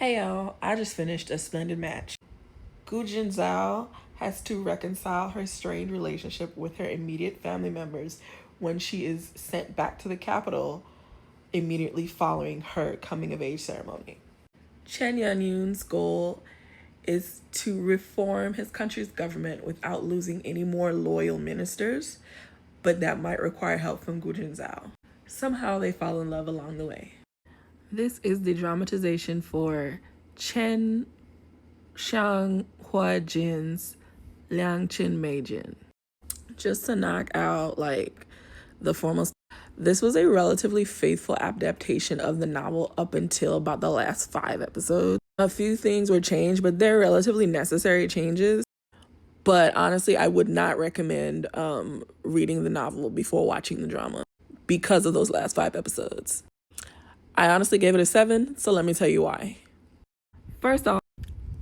Hey y'all, I just finished a splendid match. Gu Zhao has to reconcile her strained relationship with her immediate family members when she is sent back to the capital immediately following her coming of age ceremony. Chen Yanyun's goal is to reform his country's government without losing any more loyal ministers, but that might require help from Gu Zhao. Somehow they fall in love along the way. This is the dramatization for Chen Jin's Liang Chen Mei Jin. Just to knock out the formal, this was a relatively faithful adaptation of the novel up until about the last 5 episodes. A few things were changed, but they're relatively necessary changes. But honestly, I would not recommend reading the novel before watching the drama because of those last 5 episodes. I honestly gave it a 7, so let me tell you why. First off,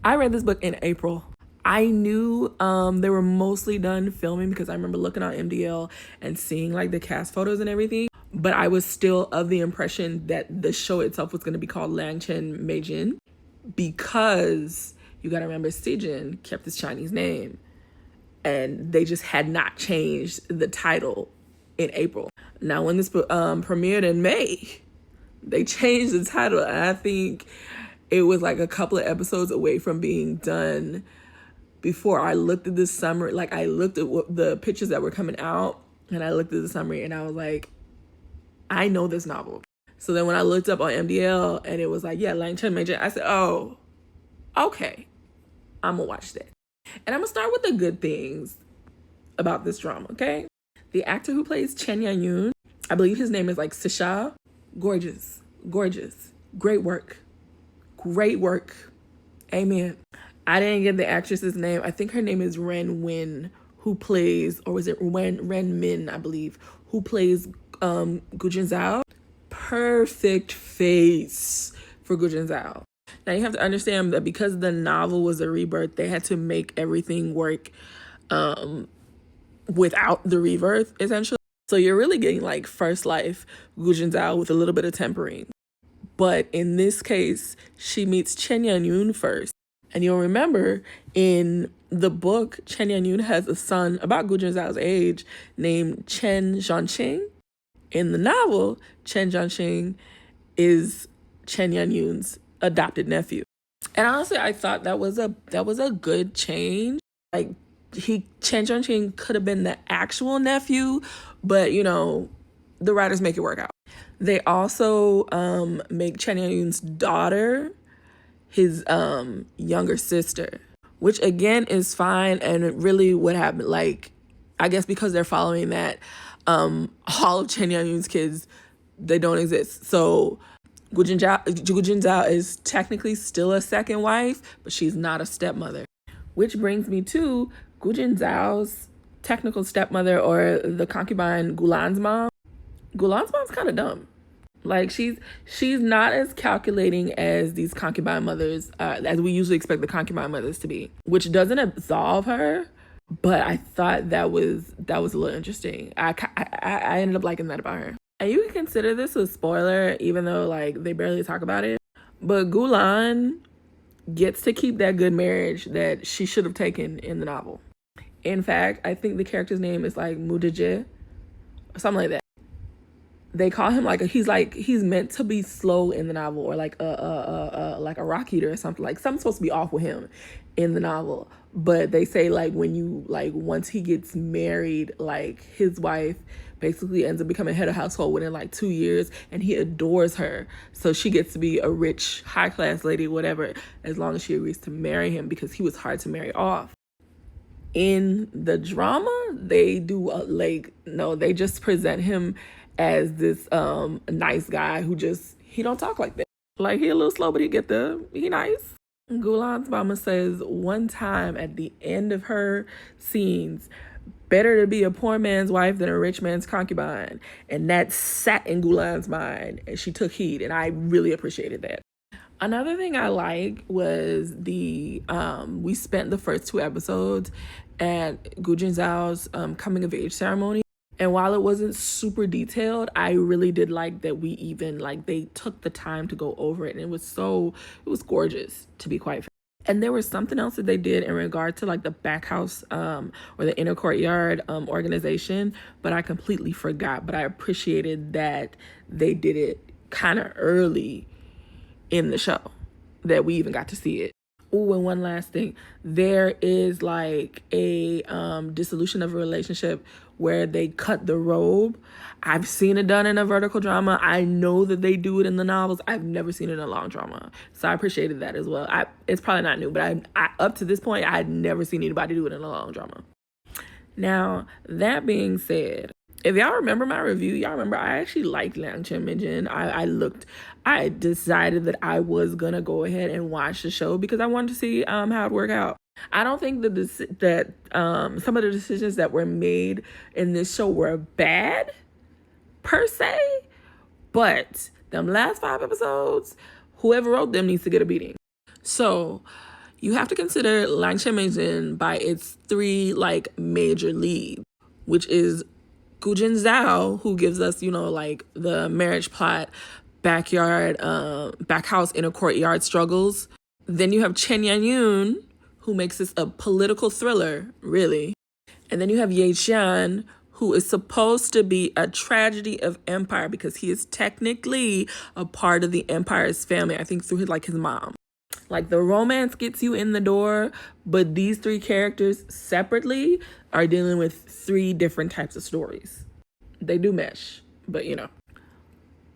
I read this book in April. I knew they were mostly done filming because I remember looking on MDL and seeing the cast photos and everything. But I was still of the impression that the show itself was going to be called Liang Chen Mei Jin because you got to remember Sijin kept his Chinese name and they just had not changed the title in April. Now when this premiered in May, they changed the title, and I think it was a couple of episodes away from being done before I looked at this summary. I looked at the pictures that were coming out, and I looked at the summary, and I was like, I know this novel. So then when I looked up on MDL, and it was Liang Chen Mei Jin, I said, oh, okay, I'm gonna watch that. And I'm gonna start with the good things about this drama, okay? The actor who plays Chen Yanyun, I believe his name is Sisha. Gorgeous. Great work. Amen. I didn't get the actress's name. I think her name is Ren Win, who plays, or was it Ren Min, I believe, who plays Gu Zhao. Perfect face for Gu Zhao. Now you have to understand that because the novel was a rebirth, they had to make everything work without the rebirth, essentially. So you're really getting first life Gu Zhao with a little bit of tempering. But in this case, she meets Chen Yanyun first. And you'll remember in the book, Chen Yanyun has a son about Gu Zhao's age named Chen Zhanqing. In the novel, Chen Zhanqing is Chen Yanyun's adopted nephew. And honestly, I thought that was a good change. Chen Zhanqing could have been the actual nephew, but the writers make it work out. They also make Chen Yanyun's daughter his younger sister, which again is fine. And really what happened, I guess because they're following that, all of Chen Yanyun's kids, they don't exist. So Gu Zhao is technically still a second wife, but she's not a stepmother. Which brings me to Gu Zhao's technical stepmother, or the concubine Gulan's mom. Gulan's mom's kind of dumb. She's not as calculating as these concubine mothers, as we usually expect the concubine mothers to be, which doesn't absolve her, but I thought that was a little interesting. I ended up liking that about her. And you can consider this a spoiler, even though they barely talk about it. But Gulan gets to keep that good marriage that she should have taken in the novel. In fact, I think the character's name is Mudaje, or something like that. They call him he's meant to be slow in the novel, or a rock eater or something. Something's supposed to be off with him in the novel. But they say when you once he gets married, his wife basically ends up becoming head of household within 2 years, and he adores her. So she gets to be a rich, high class lady, whatever, as long as she agrees to marry him, because he was hard to marry off. In the drama, they do they just present him as this nice guy who he don't talk like that. He a little slow, but he nice. Gulan's mama says one time at the end of her scenes, better to be a poor man's wife than a rich man's concubine. And that sat in Gulan's mind, and she took heed, and I really appreciated that. Another thing I like was we spent the first 2 episodes at Gu Zhao's coming of age ceremony. And while it wasn't super detailed, I really did like that we even, like, they took the time to go over it. And it was gorgeous, to be quite fair. And there was something else that they did in regard to like the back house or the inner courtyard organization, but I completely forgot. But I appreciated that they did it kind of early in the show, that we even got to see it. Oh, and one last thing. There is like a dissolution of a relationship where they cut the robe. I've seen it done in a vertical drama. I know that they do it in the novels. I've never seen it in a long drama. So I appreciated that as well. It's probably not new, but I up to this point, I had never seen anybody do it in a long drama. Now, that being said, if y'all remember my review, y'all remember I actually liked Liang Chen Mei. I decided that I was going to go ahead and watch the show because I wanted to see how it worked out. I don't think that some of the decisions that were made in this show were bad, per se, but them last 5 episodes, whoever wrote them needs to get a beating. So you have to consider Liang Chen Mei by its 3 like major leads, which is Gu Jin Zhao, who gives us, like the marriage plot, back house, inner courtyard struggles. Then you have Chen Yun, who makes this a political thriller, really. And then you have Ye Xian, who is supposed to be a tragedy of empire because he is technically a part of the empire's family, I think through his mom. Like, the romance gets you in the door, but these 3 characters separately are dealing with 3 different types of stories. They do mesh, but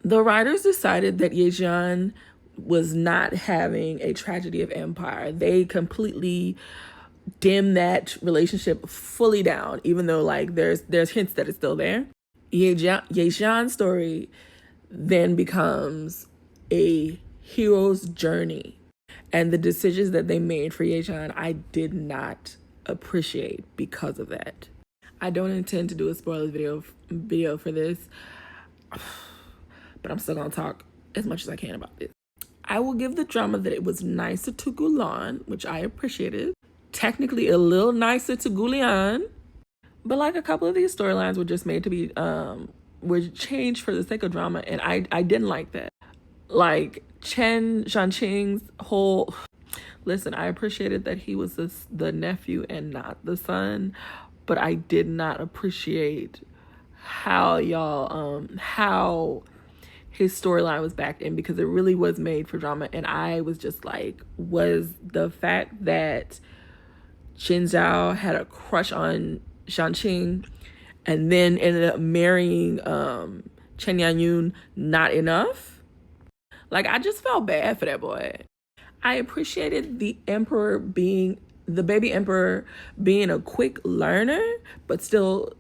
The writers decided that Ye Xian was not having a tragedy of empire. They completely dimmed that relationship fully down, even though there's hints that it's still there. Ye Xian's story then becomes a hero's journey. And the decisions that they made for Ye Xian, I did not appreciate because of that. I don't intend to do a spoilers video for this, but I'm still going to talk as much as I can about this. I will give the drama that it was nicer to Gulan, which I appreciated. Technically a little nicer to Gulian, but like a couple of these storylines were just made to be, were changed for the sake of drama, and I didn't like that. Like Chen Shanqing's whole... Listen, I appreciated that he was the nephew and not the son, but I did not appreciate how how his storyline was backed in, because it really was made for drama. And I was just like, was the fact that Jin Zhao had a crush on Shanqing and then ended up marrying Chen Yanyun not enough? Like, I just felt bad for that boy. I appreciated the baby emperor being a quick learner, but still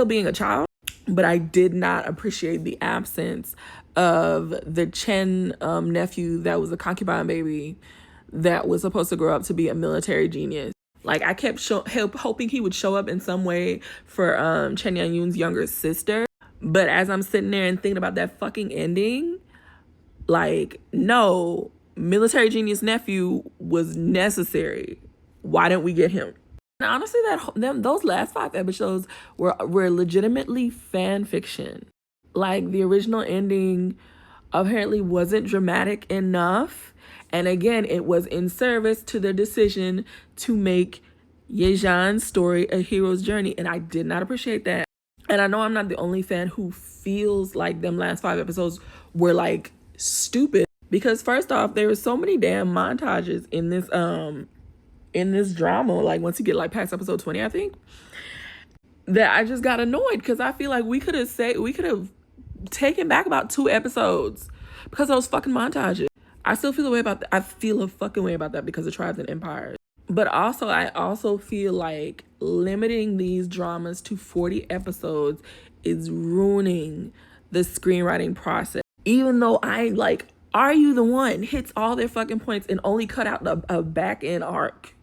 being a child. But I did not appreciate the absence of the Chen nephew that was a concubine baby that was supposed to grow up to be a military genius. Like, I kept hoping he would show up in some way for Chen Yanyun's younger sister. But as I'm sitting there and thinking about that fucking ending, like, no, military genius nephew was necessary. Why didn't we get him? And honestly, those last 5 episodes were legitimately fan fiction. Like, the original ending apparently wasn't dramatic enough. And again, it was in service to their decision to make Ye Xian's story a hero's journey. And I did not appreciate that. And I know I'm not the only fan who feels like them last 5 episodes were like stupid. Because first off, there were so many damn montages in this drama, like once you get like past episode 20, I think, that I just got annoyed, because I feel like we could have taken back about 2 episodes because of those fucking montages. I still feel a way about that. I feel a fucking way about that because of Tribes and Empires. But also, I also feel like limiting these dramas to 40 episodes is ruining the screenwriting process. Even though Are You the One hits all their fucking points and only cut out a back end arc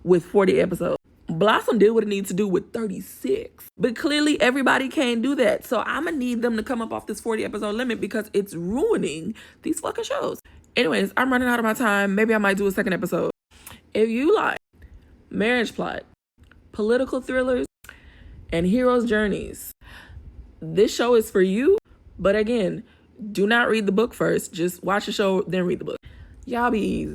with 40 episodes. Blossom did what it needs to do with 36. But clearly everybody can't do that. So I'm going to need them to come up off this 40 episode limit because it's ruining these fucking shows. Anyways, I'm running out of my time. Maybe I might do a second episode. If you like marriage plot, political thrillers, and heroes' journeys, this show is for you. But again, do not read the book first. Just watch the show, then read the book. Y'all be easy.